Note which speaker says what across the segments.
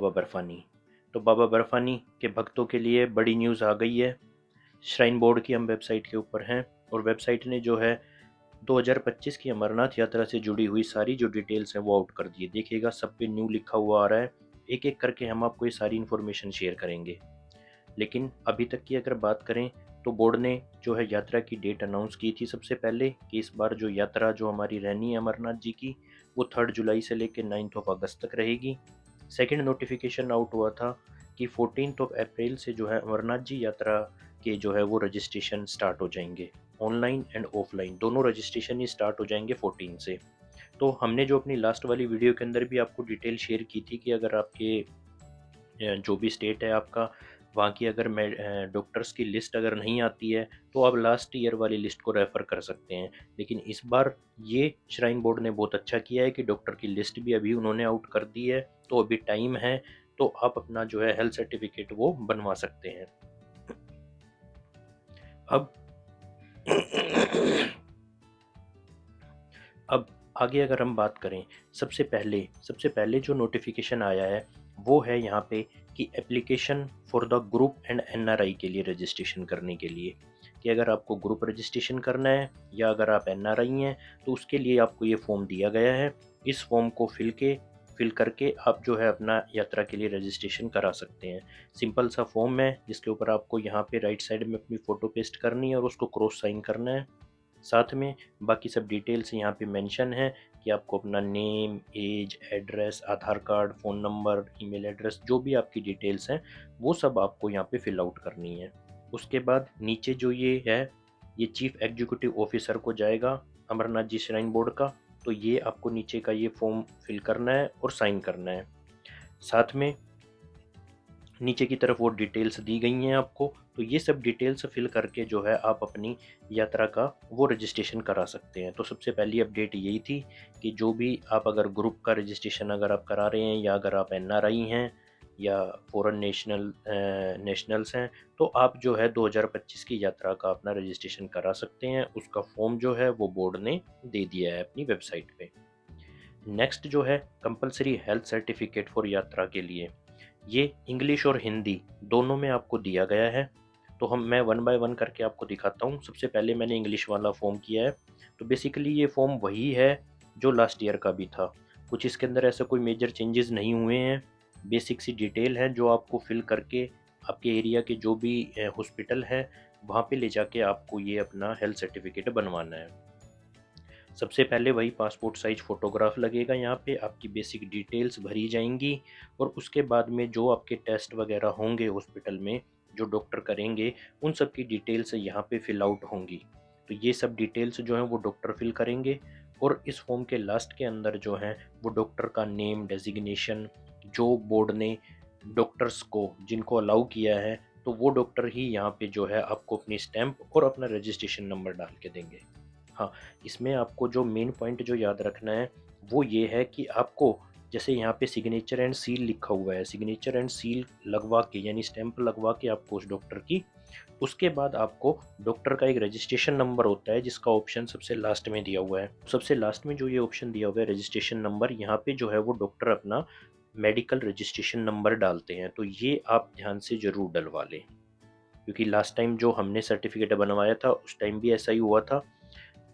Speaker 1: बाबा बर्फानी। तो बाबा बर्फानी के भक्तों के लिए बड़ी न्यूज़ आ गई है। श्राइन बोर्ड की हम वेबसाइट के ऊपर हैं और वेबसाइट ने जो है 2025 की अमरनाथ यात्रा से जुड़ी हुई सारी जो डिटेल्स हैं वो आउट कर दी है। देखिएगा सब पे न्यू लिखा हुआ आ रहा है। एक एक करके हम आपको ये सारी इन्फॉर्मेशन शेयर करेंगे। लेकिन अभी तक की अगर बात करें तो बोर्ड ने जो है यात्रा की डेट अनाउंस की थी सबसे पहले कि इस बार जो यात्रा जो हमारी रहनी है अमरनाथ जी की वो 3 जुलाई से लेकर 9 अगस्त तक रहेगी। सेकंड नोटिफिकेशन आउट हुआ था कि 14 अप्रैल से जो है अमरनाथ जी यात्रा के जो है वो रजिस्ट्रेशन स्टार्ट हो जाएंगे। ऑनलाइन एंड ऑफलाइन दोनों रजिस्ट्रेशन ही स्टार्ट हो जाएंगे 14 से। तो हमने जो अपनी लास्ट वाली वीडियो के अंदर भी आपको डिटेल शेयर की थी कि अगर आपके जो भी स्टेट है आपका वहाँ की अगर डॉक्टर्स की लिस्ट अगर नहीं आती है तो आप लास्ट ईयर वाली लिस्ट को रेफ़र कर सकते हैं। लेकिन इस बार ये श्राइन बोर्ड ने बहुत अच्छा किया है कि डॉक्टर की लिस्ट भी अभी उन्होंने आउट कर दी है। तो अभी टाइम है, तो आप अपना जो है हेल्थ सर्टिफिकेट वो बनवा सकते हैं। अब अब आगे अगर हम बात करें, सबसे पहले जो नोटिफिकेशन आया है वो है यहाँ पे कि application for the group and NRI के लिए रजिस्ट्रेशन करने के लिए, कि अगर आपको ग्रुप रजिस्ट्रेशन करना है या अगर आप एनआरआई हैं तो उसके लिए आपको ये फॉर्म दिया गया है। इस फॉर्म को फिल करके आप जो है अपना यात्रा के लिए रजिस्ट्रेशन करा सकते हैं। सिंपल सा फॉर्म है जिसके ऊपर आपको यहाँ पे राइट साइड में अपनी फ़ोटो पेस्ट करनी है और उसको क्रॉस साइन करना है। साथ में बाकी सब डिटेल्स यहाँ पे मेंशन है कि आपको अपना name, age, address, Aadhaar card, phone number, email address, जो भी आपकी डिटेल्स हैं वो सब आपको यहाँ पे फिल आउट करनी है। उसके बाद नीचे जो ये है ये चीफ एग्जीक्यूटिव ऑफिसर को जाएगा अमरनाथ जी श्राइन बोर्ड का। तो ये आपको नीचे का ये फॉर्म फिल करना है और साइन करना है। साथ में नीचे की तरफ वो डिटेल्स दी गई हैं आपको। तो ये सब डिटेल्स फिल करके जो है आप अपनी यात्रा का वो रजिस्ट्रेशन करा सकते हैं। तो सबसे पहली अपडेट यही थी कि जो भी आप अगर ग्रुप का रजिस्ट्रेशन अगर आप करा रहे हैं या अगर आप एनआरआई हैं या फॉरेन नेशनल्स हैं तो आप जो है 2025 की यात्रा का अपना रजिस्ट्रेशन करा सकते हैं। उसका फॉर्म जो है वो बोर्ड ने दे दिया है अपनी वेबसाइट पे। नेक्स्ट जो है कंपलसरी हेल्थ सर्टिफिकेट फॉर यात्रा के लिए, ये इंग्लिश और हिंदी दोनों में आपको दिया गया है। तो मैं वन बाय वन करके आपको दिखाता हूँ। सबसे पहले मैंने इंग्लिश वाला फॉर्म किया है। तो बेसिकली ये फॉर्म वही है जो लास्ट ईयर का भी था। कुछ इसके अंदर ऐसा कोई मेजर चेंजेस नहीं हुए हैं। बेसिक सी डिटेल है जो आपको फिल करके आपके एरिया के जो भी हॉस्पिटल है वहाँ पे ले जाके आपको ये अपना हेल्थ सर्टिफिकेट बनवाना है। सबसे पहले वही पासपोर्ट साइज फ़ोटोग्राफ लगेगा, यहाँ पे आपकी बेसिक डिटेल्स भरी जाएंगी और उसके बाद में जो आपके टेस्ट वगैरह होंगे हॉस्पिटल में जो डॉक्टर करेंगे उन सब की डिटेल्स यहाँ पे फिल आउट होंगी। तो ये सब डिटेल्स जो हैं वो डॉक्टर फिल करेंगे और इस फॉर्म के लास्ट के अंदर जो है वो डॉक्टर का नेम, डेजिग्नेशन, जो बोर्ड ने डॉक्टर्स को जिनको अलाउ किया है तो वो डॉक्टर ही यहाँ पे जो है आपको अपनी स्टैंप और अपना रजिस्ट्रेशन नंबर डाल के देंगे। हाँ, इसमें आपको जो मेन पॉइंट जो याद रखना है वो ये है कि आपको जैसे यहाँ पे सिग्नेचर एंड सील लिखा हुआ है, सिग्नेचर एंड सील लगवा के यानी स्टैंप लगवा के आपको उस डॉक्टर की, उसके बाद आपको डॉक्टर का एक रजिस्ट्रेशन नंबर होता है जिसका ऑप्शन सबसे लास्ट में दिया हुआ है। सबसे लास्ट में जो ये ऑप्शन दिया हुआ है रजिस्ट्रेशन नंबर, यहाँ पे जो है वो डॉक्टर अपना मेडिकल रजिस्ट्रेशन नंबर डालते हैं। तो ये आप ध्यान से ज़रूर डलवा लें, क्योंकि लास्ट टाइम जो हमने सर्टिफिकेट बनवाया था उस टाइम भी ऐसा ही हुआ था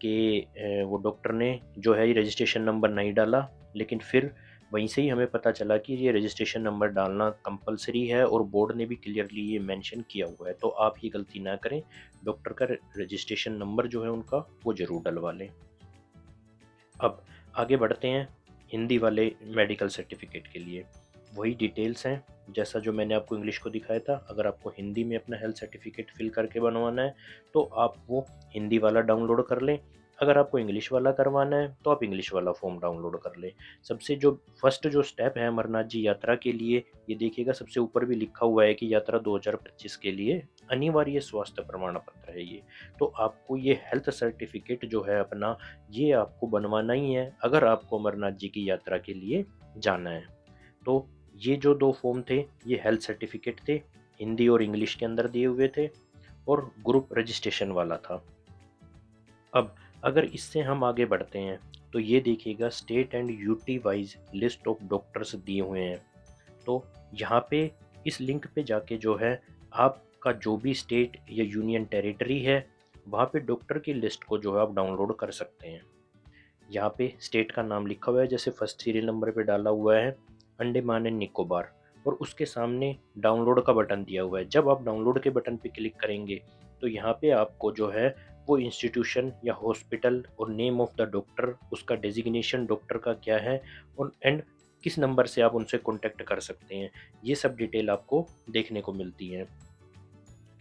Speaker 1: कि वो डॉक्टर ने जो है ये रजिस्ट्रेशन नंबर नहीं डाला, लेकिन फिर वहीं से ही हमें पता चला कि ये रजिस्ट्रेशन नंबर डालना कंपलसरी है और बोर्ड ने भी क्लियरली ये मेंशन किया हुआ है। तो आप ये गलती ना करें, डॉक्टर का रजिस्ट्रेशन नंबर जो है उनका वो ज़रूर डलवा लें। अब आगे बढ़ते हैं हिंदी वाले मेडिकल सर्टिफिकेट के लिए। वही डिटेल्स हैं जैसा जो मैंने आपको इंग्लिश को दिखाया था। अगर आपको हिंदी में अपना हेल्थ सर्टिफिकेट फिल करके बनवाना है तो आप वो हिंदी वाला डाउनलोड कर लें। अगर आपको इंग्लिश वाला करवाना है तो आप इंग्लिश वाला फॉर्म डाउनलोड कर लें। सबसे जो फर्स्ट जो स्टेप है अमरनाथ जी यात्रा के लिए, ये देखिएगा सबसे ऊपर भी लिखा हुआ है कि यात्रा 2025 के लिए अनिवार्य स्वास्थ्य प्रमाण पत्र है ये। तो आपको ये हेल्थ सर्टिफिकेट जो है अपना ये आपको बनवाना ही है अगर आपको अमरनाथ जी की यात्रा के लिए जाना है। तो ये जो 2 फॉर्म थे ये हेल्थ सर्टिफिकेट थे, हिंदी और इंग्लिश के अंदर दिए हुए थे और ग्रुप रजिस्ट्रेशन वाला था। अब अगर इससे हम आगे बढ़ते हैं तो ये देखिएगा state and UT wise list of doctors दिए हुए हैं। तो यहाँ पे इस लिंक पे जाके जो है आपका जो भी स्टेट या यूनियन टेरिटरी है वहाँ पे डॉक्टर की लिस्ट को जो है आप डाउनलोड कर सकते हैं। यहाँ पे स्टेट का नाम लिखा हुआ है, जैसे फर्स्ट सीरियल नंबर पे डाला हुआ है अंडमान एंड निकोबार, और उसके सामने डाउनलोड का बटन दिया हुआ है। जब आप डाउनलोड के बटन पे क्लिक करेंगे तो यहाँ पे आपको जो है वो इंस्टीट्यूशन या हॉस्पिटल और नेम ऑफ द डॉक्टर, उसका डेजिग्नेशन डॉक्टर का क्या है और एंड किस नंबर से आप उनसे कॉन्टेक्ट कर सकते हैं, ये सब डिटेल आपको देखने को मिलती है।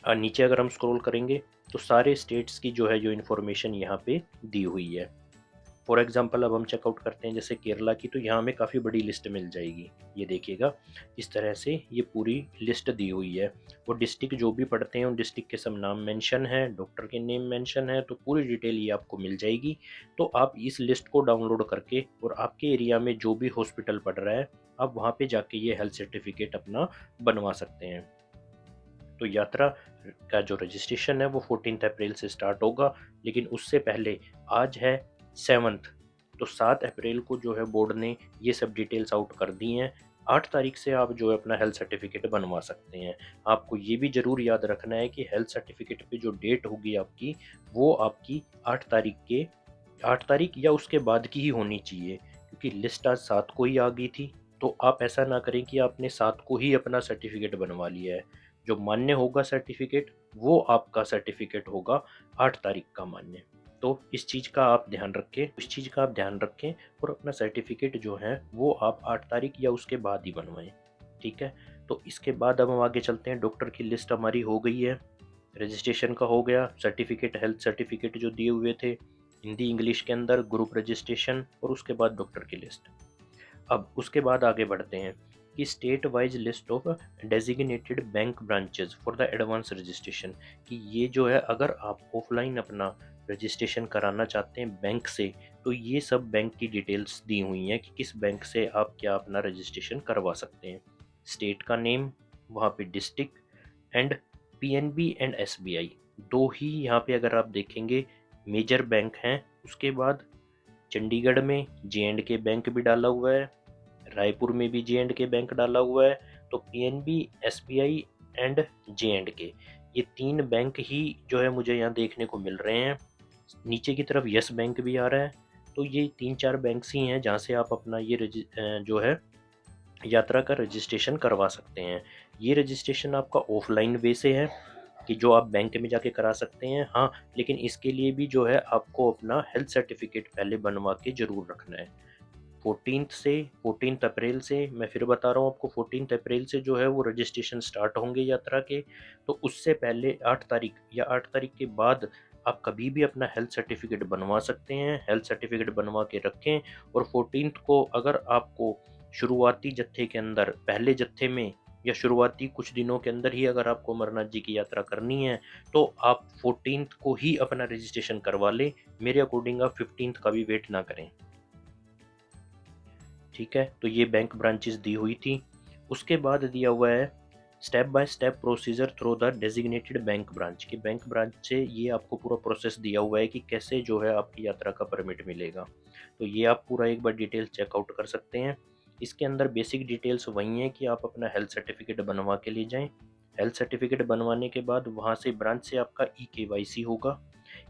Speaker 1: नीचे अगर हम स्क्रॉल करेंगे तो सारे स्टेट्स की जो है जो इन्फॉर्मेशन यहाँ पे दी हुई है। फॉर एग्जांपल अब हम चेकआउट करते हैं जैसे केरला की, तो यहाँ हमें काफ़ी बड़ी लिस्ट मिल जाएगी। ये देखिएगा इस तरह से ये पूरी लिस्ट दी हुई है, और डिस्ट्रिक्ट जो भी पढ़ते हैं उन डिस्ट्रिक्ट के सब नाम मेंशन है, डॉक्टर के नेम मेंशन है, तो पूरी डिटेल ये आपको मिल जाएगी। तो आप इस लिस्ट को डाउनलोड करके और आपके एरिया में जो भी हॉस्पिटल पढ़ रहा है आप वहाँ पे जाके ये हेल्थ सर्टिफिकेट अपना बनवा सकते हैं। तो यात्रा का जो रजिस्ट्रेशन है वो 14 अप्रैल से स्टार्ट होगा, लेकिन उससे पहले आज है 7th, तो 7 अप्रैल को जो है बोर्ड ने ये सब डिटेल्स आउट कर दी हैं। 8 तारीख से आप जो है अपना हेल्थ सर्टिफिकेट बनवा सकते हैं। आपको ये भी ज़रूर याद रखना है कि हेल्थ सर्टिफिकेट पे जो डेट होगी आपकी, वो आपकी 8 तारीख या उसके बाद की ही होनी चाहिए, क्योंकि लिस्ट आज 7 को ही आ गई थी। तो आप ऐसा ना करें कि आपने 7 को ही अपना सर्टिफिकेट बनवा लिया है। जो मान्य होगा सर्टिफिकेट, वो आपका सर्टिफिकेट होगा 8 तारीख का मान्य। तो इस चीज़ का आप ध्यान रखें और अपना सर्टिफिकेट जो है वो आप 8 तारीख या उसके बाद ही बनवाएं। ठीक है, तो इसके बाद अब हम आगे चलते हैं। डॉक्टर की लिस्ट हमारी हो गई है, रजिस्ट्रेशन का हो गया, सर्टिफिकेट हेल्थ सर्टिफिकेट जो दिए हुए थे हिंदी इंग्लिश के अंदर, ग्रुप रजिस्ट्रेशन, और उसके बाद डॉक्टर की लिस्ट। अब उसके बाद आगे बढ़ते हैं कि state wise list of designated bank branches for the advance registration, कि ये जो है अगर आप ऑफलाइन अपना रजिस्ट्रेशन कराना चाहते हैं बैंक से, तो ये सब बैंक की डिटेल्स दी हुई हैं कि किस बैंक से आप क्या अपना रजिस्ट्रेशन करवा सकते हैं। स्टेट का नेम, वहाँ पे district and PNB and SBI, दो ही यहाँ पे अगर आप देखेंगे मेजर बैंक हैं। उसके बाद चंडीगढ़ में जे&के बैंक भी डाला हुआ है, रायपुर में भी जे&के बैंक डाला हुआ है। तो पीएनबी, एसबीआई एंड जे&के, ये 3 बैंक ही जो है मुझे यहाँ देखने को मिल रहे हैं। नीचे की तरफ यस बैंक भी आ रहा है। तो ये 3-4 बैंक्स ही हैं जहाँ से आप अपना ये जो है यात्रा का रजिस्ट्रेशन करवा सकते हैं। ये रजिस्ट्रेशन आपका ऑफलाइन वे से है कि जो आप बैंक में जाके करा सकते हैं। हाँ, लेकिन इसके लिए भी जो है आपको अपना हेल्थ सर्टिफिकेट पहले बनवा के ज़रूर रखना है। 14 अप्रैल से, मैं फिर बता रहा हूँ आपको, 14 अप्रैल से जो है वो रजिस्ट्रेशन स्टार्ट होंगे यात्रा के। तो उससे पहले 8 तारीख या 8 तारीख के बाद आप कभी भी अपना हेल्थ सर्टिफिकेट बनवा सकते हैं। हेल्थ सर्टिफिकेट बनवा के रखें, और 14 को अगर आपको शुरुआती जत्थे के अंदर, पहले जत्थे में या शुरुआती कुछ दिनों के अंदर ही अगर आपको अमरनाथ जी की यात्रा करनी है, तो आप 14 को ही अपना रजिस्ट्रेशन करवा लें। मेरे अकॉर्डिंग आप 15 का भी वेट ना करें। ठीक है, तो ये बैंक ब्रांचेस दी हुई थी। उसके बाद दिया हुआ है step by step procedure through the designated bank branch, कि बैंक ब्रांच से ये आपको पूरा प्रोसेस दिया हुआ है कि कैसे जो है आपकी यात्रा का परमिट मिलेगा। तो ये आप पूरा एक बार डिटेल चेकआउट कर सकते हैं। इसके अंदर बेसिक डिटेल्स वही हैं कि आप अपना हेल्थ सर्टिफिकेट बनवा के ले जाएं। हेल्थ सर्टिफिकेट बनवाने के बाद वहाँ से ब्रांच से आपका ई-केवाईसी होगा।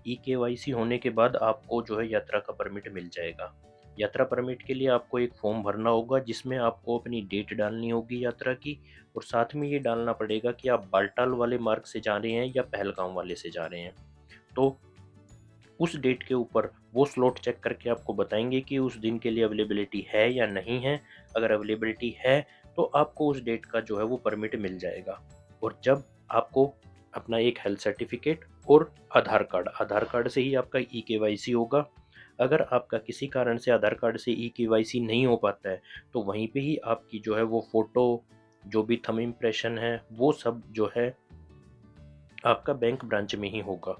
Speaker 1: ई-केवाईसी होने के बाद आपको जो है यात्रा का परमिट मिल जाएगा। यात्रा परमिट के लिए आपको एक फॉर्म भरना होगा जिसमें आपको अपनी डेट डालनी होगी यात्रा की, और साथ में ये डालना पड़ेगा कि आप बालटाल वाले मार्ग से जा रहे हैं या पहलगाम वाले से जा रहे हैं। तो उस डेट के ऊपर वो स्लॉट चेक करके आपको बताएंगे कि उस दिन के लिए अवेलेबिलिटी है या नहीं है। अगर अवेलेबिलिटी है तो आपको उस डेट का जो है वो परमिट मिल जाएगा। और जब आपको अपना एक हेल्थ सर्टिफिकेट और आधार कार्ड से ही आपका ई-केवाईसी होगा। अगर आपका किसी कारण से आधार कार्ड से ई-केवाईसी नहीं हो पाता है, तो वहीं पे ही आपकी जो है वो फ़ोटो, जो भी थंब इम्प्रेशन है, वो सब जो है आपका बैंक ब्रांच में ही होगा।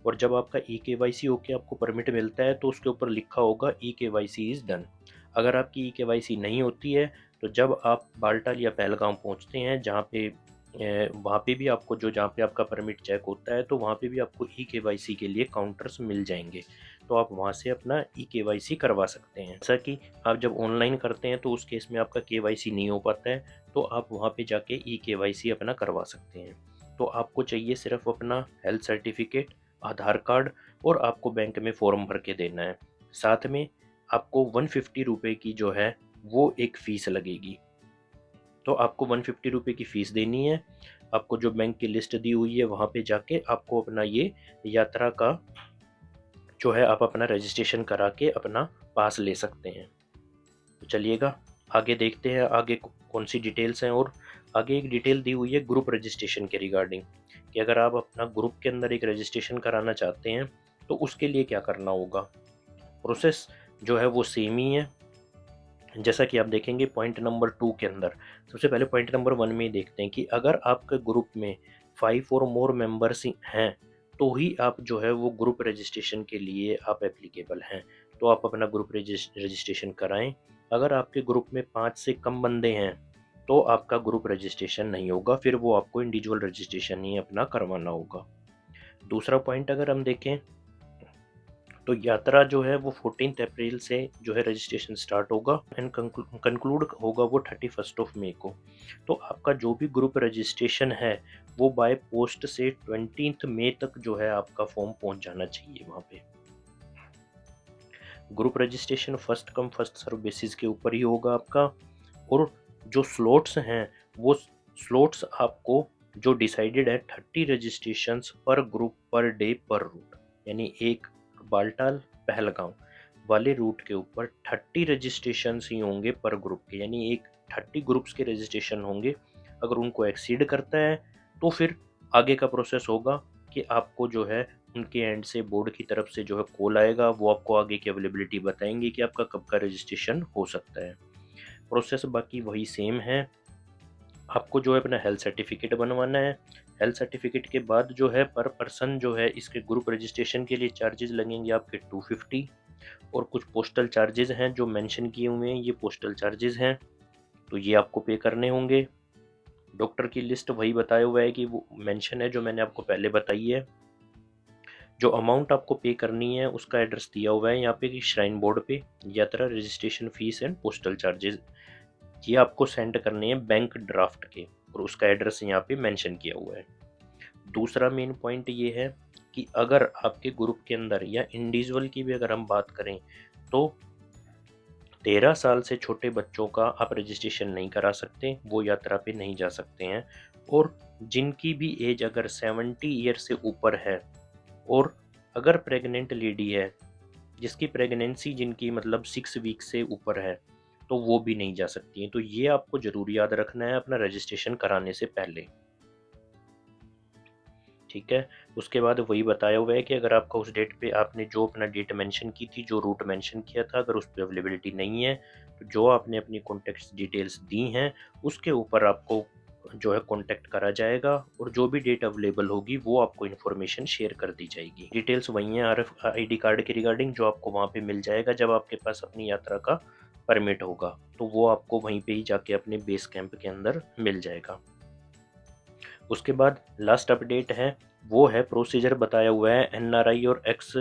Speaker 1: और जब आपका ई-केवाईसी होके आपको परमिट मिलता है तो उसके ऊपर लिखा होगा ई-केवाईसी इज़ डन। अगर आपकी ई-केवाईसी नहीं होती है, तो जब आप बालटाल या पहलगाम पहुंचते हैं, जहाँ पे वहाँ पे भी आपको जहाँ पे आपका परमिट चेक होता है, तो वहाँ पे भी आपको ई-केवाईसी के लिए काउंटर्स मिल जाएंगे। तो आप वहाँ से अपना ई-केवाईसी करवा सकते हैं। जैसा कि आप जब ऑनलाइन करते हैं तो उस केस में आपका केवाईसी नहीं हो पाता है, तो आप वहाँ पे जाके ई-केवाईसी अपना करवा सकते हैं। तो आपको चाहिए सिर्फ अपना हेल्थ सर्टिफिकेट, आधार कार्ड और आपको बैंक में फॉर्म भर के देना है। साथ में आपको 150 रुपए की जो है वो एक फ़ीस लगेगी। तो आपको 150 रुपए की फ़ीस देनी है। आपको जो बैंक की लिस्ट दी हुई है वहाँ पे जाके आपको अपना ये यात्रा का जो है आप अपना रजिस्ट्रेशन करा के अपना पास ले सकते हैं। तो चलिएगा आगे देखते हैं आगे कौन सी डिटेल्स हैं। और आगे एक डिटेल दी हुई है ग्रुप रजिस्ट्रेशन के रिगार्डिंग, कि अगर आप अपना ग्रुप के अंदर एक रजिस्ट्रेशन कराना चाहते हैं तो उसके लिए क्या करना होगा। प्रोसेस जो है वो सेम ही है, जैसा कि आप देखेंगे पॉइंट नंबर 2 के अंदर। सबसे पहले पॉइंट नंबर 1 में ही देखते हैं कि अगर आपके ग्रुप में 5 और मोर मेंबर्स हैं तो ही आप जो है वो ग्रुप रजिस्ट्रेशन के लिए आप एप्लीकेबल हैं। तो आप अपना ग्रुप रजिस्ट्रेशन कराएं। अगर आपके ग्रुप में 5 से कम बंदे हैं तो आपका ग्रुप रजिस्ट्रेशन नहीं होगा, फिर वो आपको इंडिविजुअल रजिस्ट्रेशन ही अपना करवाना होगा। दूसरा पॉइंट अगर हम देखें तो यात्रा जो है वो 14 अप्रैल से जो है रजिस्ट्रेशन स्टार्ट होगा एंड कंक्लूड होगा वो 31 मई को। तो आपका जो भी ग्रुप रजिस्ट्रेशन है वो बाय पोस्ट से 20 मई तक जो है आपका फॉर्म पहुंच जाना चाहिए वहाँ पे। Group registration first come first serve basis के ऊपर ही होगा आपका। और जो स्लॉट्स हैं वो स्लॉट्स आपको जो डिसाइडेड है 30 रजिस्ट्रेशंस पर ग्रुप पर डे पर रूट, यानी एक बालटाल पहलगांव वाले रूट के ऊपर 30 रजिस्ट्रेशंस ही होंगे पर ग्रुप के, यानी एक 30 ग्रुप्स के रजिस्ट्रेशन होंगे। अगर उनको एक्सीड करता है तो फिर आगे का प्रोसेस होगा कि आपको जो है उनके एंड से बोर्ड की तरफ से जो है कॉल आएगा, वो आपको आगे की अवेलेबिलिटी बताएंगे कि आपका कब का रजिस्ट्रेशन हो सकता है। प्रोसेस बाकी वही सेम है। आपको जो है अपना हेल्थ सर्टिफिकेट बनवाना है। हेल्थ सर्टिफिकेट के बाद जो है पर पर्सन जो है इसके ग्रुप रजिस्ट्रेशन के लिए चार्जेस लगेंगे आपके 250। और कुछ पोस्टल चार्जेस हैं जो मेंशन किए हुए हैं, ये पोस्टल चार्जेस हैं तो ये आपको पे करने होंगे। डॉक्टर की लिस्ट वही बताया हुआ है कि वो मेंशन है जो मैंने आपको पहले बताई है। जो अमाउंट आपको पे करनी है उसका एड्रेस दिया हुआ है यहाँ पे कि श्राइन बोर्ड पे, यात्रा registration fees and postal charges, ये आपको सेंड करने हैं बैंक ड्राफ्ट के, और उसका एड्रेस यहाँ पे मेंशन किया हुआ है। दूसरा मेन पॉइंट ये है कि अगर आपके ग्रुप के अंदर या इंडिविजुअल की भी अगर हम बात करें तो 13 साल से छोटे बच्चों का आप रजिस्ट्रेशन नहीं करा सकते, वो यात्रा पे नहीं जा सकते हैं। और जिनकी भी एज अगर 70 ईयर से ऊपर है और अगर प्रेग्नेंट लेडी है जिसकी प्रेगनेंसी जिनकी मतलब 6 वीक से ऊपर है तो वो भी नहीं जा सकती हैं। तो ये आपको ज़रूर याद रखना है अपना रजिस्ट्रेशन कराने से पहले, ठीक है। उसके बाद वही बताया हुआ है कि अगर आपका उस डेट पे आपने जो अपना डेट मेंशन की थी, जो रूट मेंशन किया था, अगर उस पर अवेलेबिलिटी नहीं है तो जो आपने अपनी कॉन्टैक्ट डिटेल्स दी हैं उसके ऊपर आपको जो है कॉन्टैक्ट करा जाएगा, और जो भी डेट अवेलेबल होगी वो आपको इन्फॉर्मेशन शेयर कर दी जाएगी। डिटेल्स वही हैं RFID कार्ड के रिगार्डिंग जो आपको वहाँ पे मिल जाएगा जब आपके पास अपनी यात्रा का परमिट होगा, तो वो आपको वहीं पे ही जाके अपने बेस कैंप के अंदर मिल जाएगा। उसके बाद लास्ट अपडेट है वो है प्रोसीजर बताया हुआ है NRI और एक्स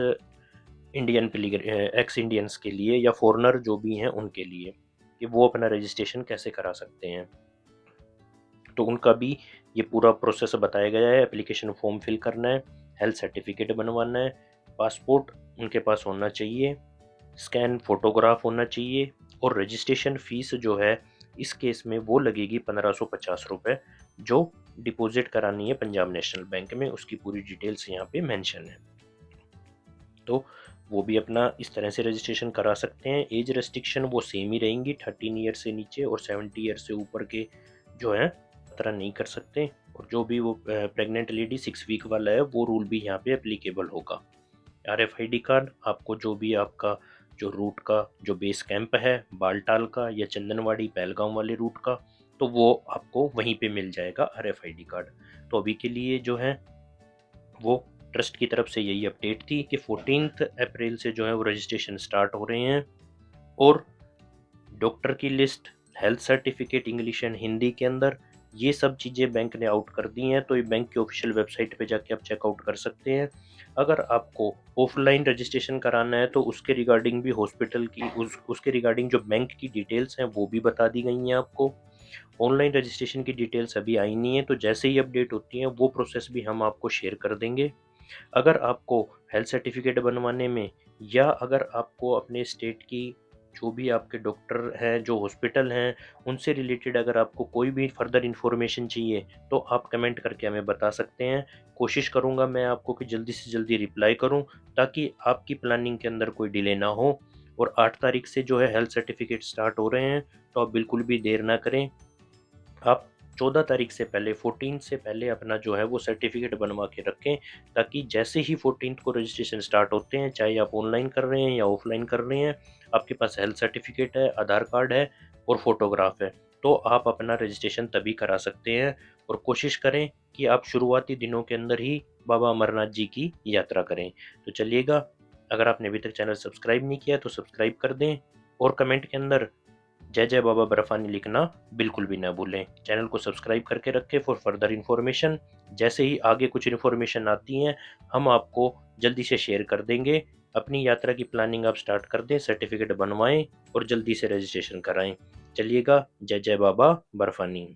Speaker 1: इंडियंस के लिए या फॉरेनर जो भी हैं उनके लिए, कि वो अपना रजिस्ट्रेशन कैसे करा सकते हैं। तो उनका भी ये पूरा प्रोसेस बताया गया है। एप्लीकेशन फॉर्म फिल करना है, हेल्थ सर्टिफिकेट बनवाना है, पासपोर्ट उनके पास होना चाहिए, स्कैन फोटोग्राफ होना चाहिए, और रजिस्ट्रेशन फ़ीस जो है इस केस में वो लगेगी 1550 रुपये, जो डिपॉजिट करानी है पंजाब नेशनल बैंक में। उसकी पूरी डिटेल्स यहाँ पे मेंशन है। तो वो भी अपना इस तरह से रजिस्ट्रेशन करा सकते हैं। एज रेस्ट्रिक्शन वो सेम ही रहेंगी, 13 ईयर से नीचे और 70 ईयर से ऊपर के जो है यात्रा नहीं कर सकते। और जो भी वो प्रेग्नेंट लेडी 6 वीक वाला है वो रूल भी यहाँ पे एप्लीकेबल होगा। RFID कार्ड आपको जो भी आपका जो रूट का जो बेस कैंप है बालटाल का या चंदनवाड़ी पहलगांव वाले रूट का, तो वो आपको वहीं पे मिल जाएगा RFID कार्ड। तो अभी के लिए जो है वो ट्रस्ट की तरफ से यही अपडेट थी कि 14 अप्रैल से जो है वो रजिस्ट्रेशन स्टार्ट हो रहे हैं। और डॉक्टर की list, health certificate English and Hindi के अंदर, ये सब चीज़ें बैंक ने आउट कर दी हैं, तो ये बैंक की ऑफिशियल वेबसाइट पे जाके आप चेकआउट कर सकते हैं। अगर आपको ऑफलाइन रजिस्ट्रेशन कराना है तो उसके रिगार्डिंग भी हॉस्पिटल की उसके रिगार्डिंग जो बैंक की डिटेल्स हैं वो भी बता दी गई हैं आपको। ऑनलाइन रजिस्ट्रेशन की डिटेल्स अभी आई नहीं है, तो जैसे ही अपडेट होती हैं वो प्रोसेस भी हम आपको शेयर कर देंगे। अगर आपको हेल्थ सर्टिफिकेट बनवाने में, या अगर आपको अपने स्टेट की जो भी आपके डॉक्टर हैं, जो हॉस्पिटल हैं, उनसे रिलेटेड अगर आपको कोई भी फर्दर इन्फॉर्मेशन चाहिए, तो आप कमेंट करके हमें बता सकते हैं। कोशिश करूँगा मैं आपको कि जल्दी से जल्दी रिप्लाई करूँ, ताकि आपकी प्लानिंग के अंदर कोई डिले ना हो। और 8 तारीख से जो है हेल्थ सर्टिफिकेट स्टार्ट हो रहे हैं, तो आप बिल्कुल भी देर ना करें। आप 14 तारीख से पहले, 14 से पहले अपना जो है वो सर्टिफिकेट बनवा के रखें, ताकि जैसे ही 14 को रजिस्ट्रेशन स्टार्ट होते हैं, चाहे आप ऑनलाइन कर रहे हैं या ऑफलाइन कर रहे हैं, आपके पास हेल्थ सर्टिफिकेट है, आधार कार्ड है और फोटोग्राफ है, तो आप अपना रजिस्ट्रेशन तभी करा सकते हैं। और कोशिश करें कि आप शुरुआती दिनों के अंदर ही बाबा अमरनाथ जी की यात्रा करें। तो चलिएगा, अगर आपने अभी तक चैनल सब्सक्राइब नहीं किया तो सब्सक्राइब कर दें, और कमेंट के अंदर जय जय बाबा बर्फानी लिखना बिल्कुल भी ना भूलें। चैनल को सब्सक्राइब करके रखें फॉर फर्दर इन्फॉर्मेशन। जैसे ही आगे कुछ इन्फॉर्मेशन आती हैं, हम आपको जल्दी से शेयर कर देंगे। अपनी यात्रा की प्लानिंग आप स्टार्ट कर दें, सर्टिफिकेट बनवाएं और जल्दी से रजिस्ट्रेशन कराएं। चलिएगा, जय जय बाबा बर्फानी।